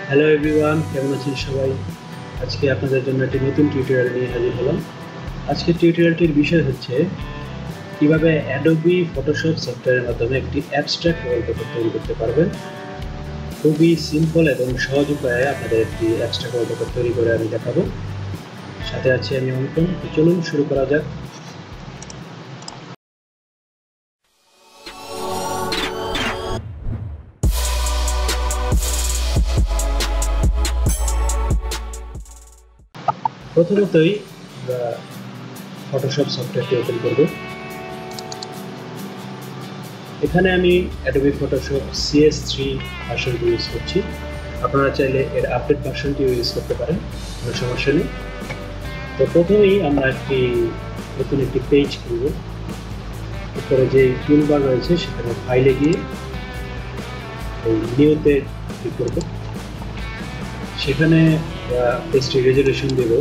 Hello everyone, কেমন আছেন সবাই? আজকে আপনাদের জন্য একটি নতুন টিউটোরিয়াল নিয়ে হাজির হলাম। আজকের টিউটোরিয়ালটির বিষয় হচ্ছে কিভাবে অ্যাডোবি ফটোশপ সফটওয়্যারের মাধ্যমে একটি অ্যাবস্ট্রাক্ট ওয়ালপেপার তৈরি করতে পারবেন। খুবই সিম্পল এবং সহজ উপায়ে আপনাদের একটি অ্যাবস্ট্রাক্ট ওয়ালপেপার তৈরি করে আমি দেখাবো। সাথে আছি আমি অঙ্কন। চলুন শুরু করা যাক। প্রথমতই আমরা ফটোশপ সফটওয়্যারটি ওপেন করব। এখানে আমি অ্যাডোবি ফটোশপ CS3 ভার্সনটি ইউজ করছি। আপনারা চাইলে এর আপডেট ভার্সনটিও ইউজ করতে পারেন, কোনো সমস্যা নেই। তো প্রথমেই আমরা নতুন একটি পেজ খুলব। উপরে যে টুলবার রয়েছে সেখানে ফাইলে গিয়ে এই নিউতে ক্লিক করব। সেখানে পেজটি রেজলিউশন দেব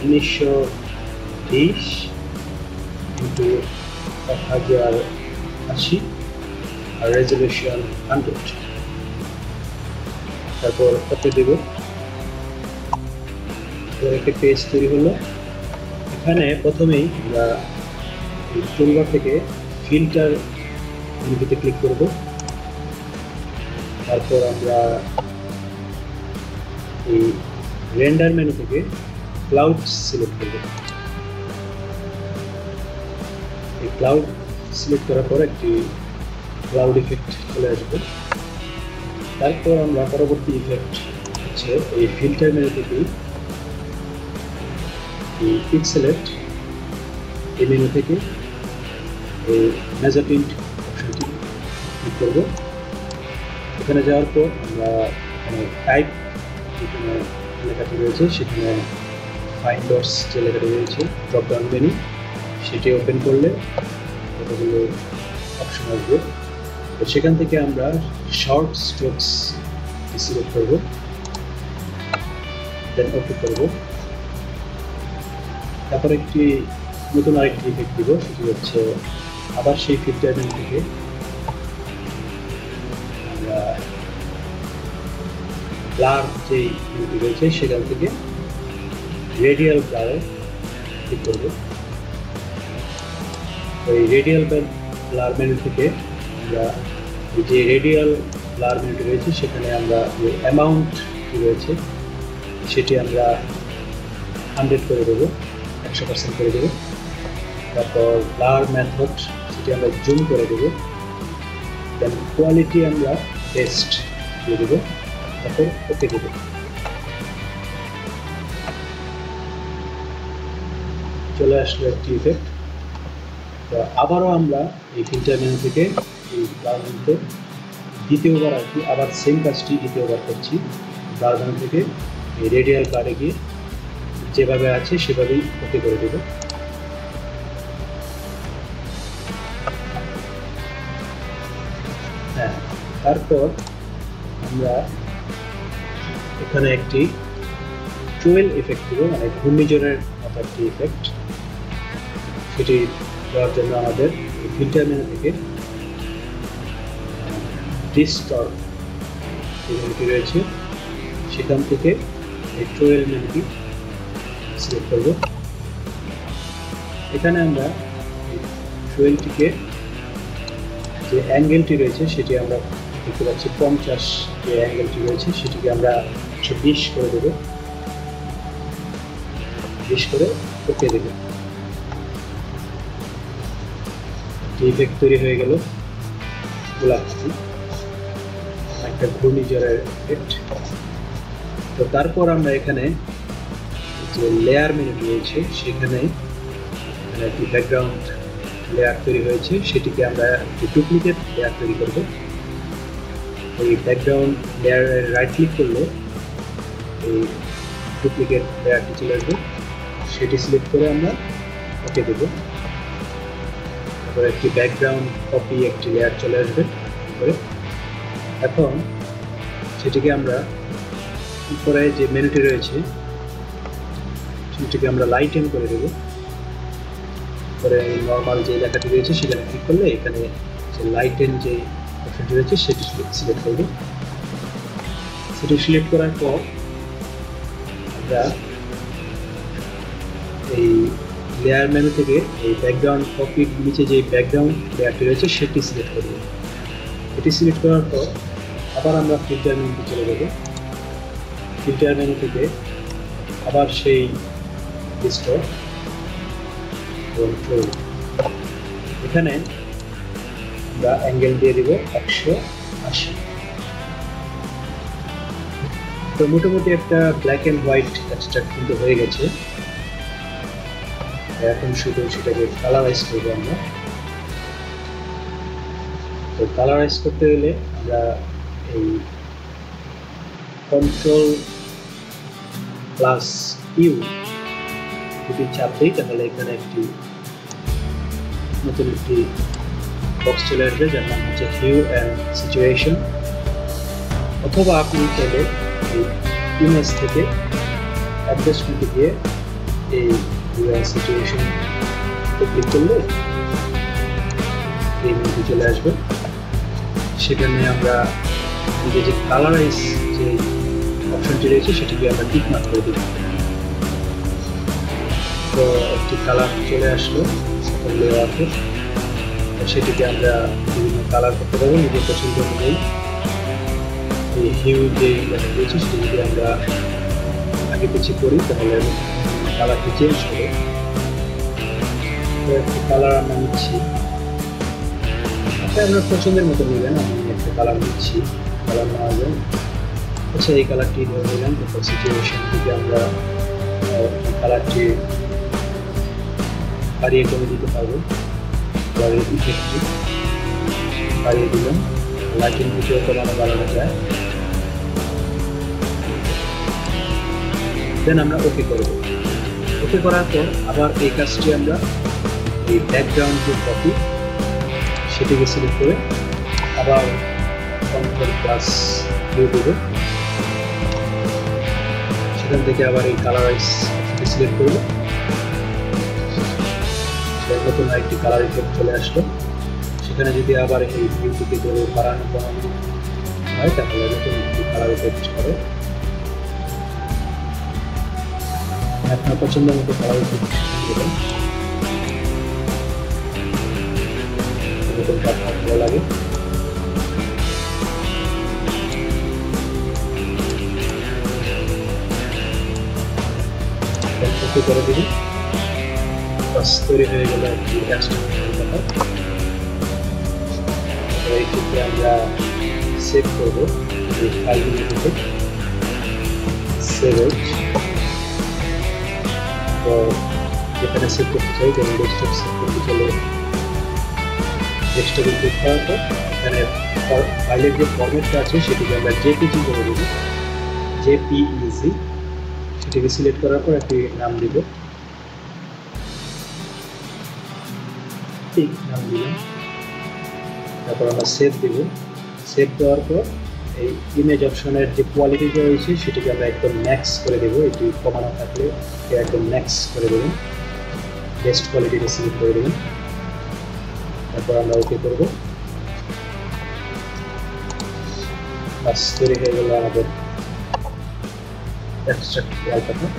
1920x1080 আর রেজলিউশন 100। তারপর ওকে দেব। একটি পেজ তৈরি হলো। এখানে প্রথমেই আমরা টুলবার থেকে ফিল্টার মেনুতে ক্লিক করব। তারপর আমরা এই রেন্ডার মেনু থেকে ক্লাউড সিলেক্ট করব। এই ক্লাউড সিলেক্ট করার পর একটি ক্লাউড ইফেক্ট চলে আসবে। তারপর আমরা পরবর্তী ইফেক্ট হচ্ছে এই ফিল্টার মেনু থেকে এই পিক্সেলেট এই মেনু থেকে এই মেজর প্রিন্ট অপশনটি ক্লিক করব। এখানে যাওয়ার পর আমরা এখানে টাইপ যেখানে লেখাটি রয়েছে সেখানে ফাইন ডটস যে লেখাটি রয়েছে ড্রপডাউন মেনু, সেটি ওপেন করলে কতগুলো অপশন আসবে। তো সেখান থেকে আমরা শর্ট স্ট্রোকস সিলেক্ট করব, দেন ওকে করব। তারপর নতুন আরেকটি ইফেক্ট দিব, সেটি হচ্ছে আবার সেই ফিল্টার মেনু থেকে আমরা ব্লার যে মেনুটি রয়েছে সেখান থেকে রেডিয়াল ব্লারে ক্লিক করব। ওই রেডিয়াল ব্লার মেনু থেকে আমরা যে রেডিয়াল ব্লার মেনুটি রয়েছে সেখানে আমরা যে অ্যামাউন্ট রয়েছে সেটি আমরা 100 করে দেবো, 100% করে দেবো। তারপর ব্লার মেথড সেটি আমরা জুম করে দেবো। দেন কোয়ালিটি আমরা বেস্ট দিয়ে দেবো। তারপর ওকে দেবো। চলে আসলো একটি ইফেক্ট। তো আবারও আমরা এই ফিল্টার মেনু থেকে এই ব্লার মেনুতে দ্বিতীয়বার আবার সেম কাজটি দ্বিতীয়বার করছি। ব্লার মেনু থেকে এই রেডিয়াল ব্লারে গিয়ে যেভাবে আছে সেভাবেই ওকে করে দেব। হ্যাঁ, তারপর আমরা এখানে একটি টুয়েল ইফেক্ট দেবো, মানে ঘূর্ণিঝড়ের মতো একটি ইফেক্ট। সেটি দেওয়ার জন্য আমাদের ফিল্টার মেনু থেকে ডিস্টর্ট মেনুটি রয়েছে সেখান থেকে এই টুয়েল মেনুটি সিলেক্ট করব। এখানে আমরা টুয়েলটিকে যে অ্যাঙ্গেলটি রয়েছে সেটি আমরা দেখতে পাচ্ছি 50 যে অ্যাঙ্গেলটি রয়েছে সেটিকে আমরা 120 করে দেব। 20 করে ওকে দেব। ইফেক্ট তৈরি হয়ে গেল গোলাকৃতি, একটা ঘূর্ণিঝড়ের ইফেক্ট। তো তারপর আমরা এখানে যে লেয়ার মেনু রয়েছে সেখানে একটি ব্যাকগ্রাউন্ড লেয়ার তৈরি হয়েছে, সেটিকে আমরা একটি ডুপ্লিকেট লেয়ার তৈরি করব। এই ব্যাকগ্রাউন্ড লেয়ারের রাইট ক্লিক করলে এই ডুপ্লিকেট লেয়ারটি চলে আসবে, সেটি সিলেক্ট করে আমরা ওকে দেব। তারপর একটি ব্যাকগ্রাউন্ড কপি একটি লেয়ার চলে আসবে। এখন সেটিকে আমরা উপরে যে মেনুটি রয়েছে সেটিকে আমরা লাইটেন করে দেব। পরে নর্মাল যে লেখাটি রয়েছে সেখানে ক্লিক করলে এখানে যে লাইটেন যে অপশনটি রয়েছে সেটি সিলেক্ট করব। সেটি সিলেক্ট করার পর আমরা এই লেয়ার মেনু থেকে এই ব্যাকগ্রাউন্ড কপির নিচে যে ব্যাকগ্রাউন্ড লেয়ারটি রয়েছে সেটি সিলেক্ট করব। এটি সিলেক্ট করার পর আবার আমরা ফিল্টার মেনুতে চলে যাব। ফিল্টার মেনু থেকে আবার সেই ডিস্টর্ট কন্ট্রোল, এখানে আমরা অ্যাঙ্গেল দিয়ে দিব 180। তো মোটামুটি একটা ব্ল্যাক অ্যান্ড হোয়াইট এক্সট্রাক্ট কিন্তু হয়ে গেছে। এখন শুধু সেটাকে কালারাইজ করবো আমরা। তো কালারাইজ করতে গেলে আমরা এই Ctrl+U যদি চাপ দিই তাহলে এখানে একটি নতুন একটি বক্স চলে আসবে যার নাম হচ্ছে হিউ অ্যান্ড সিচুয়েশন। অথবা আপনি চাইলে এই ইমেজ থেকে অ্যাডজাস্টমেন্টে গিয়ে এই হিউ অ্যান্ড সিচুয়েশন ক্লিক করলে এই মেনুতে চলে আসবে। সেখানে আমরা যে কালারাইজ যে অপশনটি রয়েছে সেটিকে আমরা টিক মার্ক করে দিই। তো একটি কালার চলে আসলো সকল লেয়ারে, সেটিকে আমরা বিভিন্ন কালার করতে পারবো নিজের পছন্দ অনুযায়ী। এই হিউ যে রয়েছে সেটি যদি আমরা আগে পিছিয়ে করি তাহলে কালারটি চেঞ্জ হবে। তো একটি কালার আমরা নিচ্ছি, আচ্ছা আপনার পছন্দের মতো নেবেন। আমি একটা কালার নিচ্ছি, কালার নেওয়া যায়। আচ্ছা এই কালারটি ধরে নিলাম। তারপর সিচুয়েশন থেকে আমরা কালারটি বাড়িয়ে কমে দিতে পারবো। কালারের ইফেক্টটি বাড়িয়ে দিলাম, লাইটিং ভিডিও কমানো বাড়ানো যায়। দেন আমরা ওকে করব। ওকে করার পর আবার এই কাজটি আমরা এই ব্যাকগ্রাউন্ড যে কপি সেটিকে সিলেক্ট করে আবার Ctrl+U দেব। সেখান থেকে আবার এই কালারাইজ সিলেক্ট করব। নতুন একটি কালার ইফেক্ট চলে আসলো। সেখানে যদি আবার এই ভিউটিকে ধরে বাড়ানো কমানো হয় তাহলে নতুন একটি কালার ইফেক্ট হবে। আপনার পছন্দ মতো কালার ইফেক্ট দেবেন, ভালো লাগে। করে দিবি, বাস তৈরি হয়ে গেল একটি এইটিকে আমরা সেভ করবো এই ফাইলগুলিতে। সেভ তো যেখানে সেভ করতে চাই যেমন ডেস্কটপ সেভ করতে চলে ডেস্কটপে ক্লিক করার পর এখানে ফাইলের যে ফরম্যাটটা আছে সেটিকে আমরা জেপিজি করে দেবো, জেপিইজি। সেটিকে সিলেক্ট করার পর একটি নাম দিব, ঠিক নাম দিলাম। তারপর আমরা সেভ দিব। সেভ দেওয়ার পর এই ইমেজ অপশনের যে কোয়ালিটিটা রয়েছে সেটিকে আমরা একদম ম্যাক্স করে দেবো। এটি কমানো থাকলে একদম ম্যাক্স করে দেবেন, বেস্ট কোয়ালিটিটা সিলেক্ট করে দেবেন। তারপর আমরা ওকে করবো। বাস তৈরি হয়ে গেল আমাদের অ্যাবস্ট্রাক্ট ওয়ালপেপার।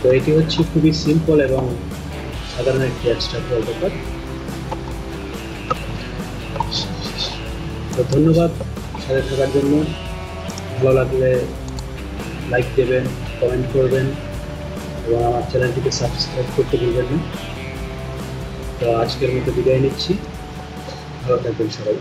তো এটি হচ্ছে খুবই সিম্পল এবং সাধারণ একটি অ্যাবস্ট্রাক্ট ওয়ালপেপার। তো ধন্যবাদ সাথে থাকার জন্য। ভালো লাগলে লাইক দেবেন, কমেন্ট করবেন এবং আমার চ্যানেলটিকে সাবস্ক্রাইব করতে ভুলবেন না। তো আজকের মতো বিদায় নিচ্ছি, ভালো থাকবেন সবাই।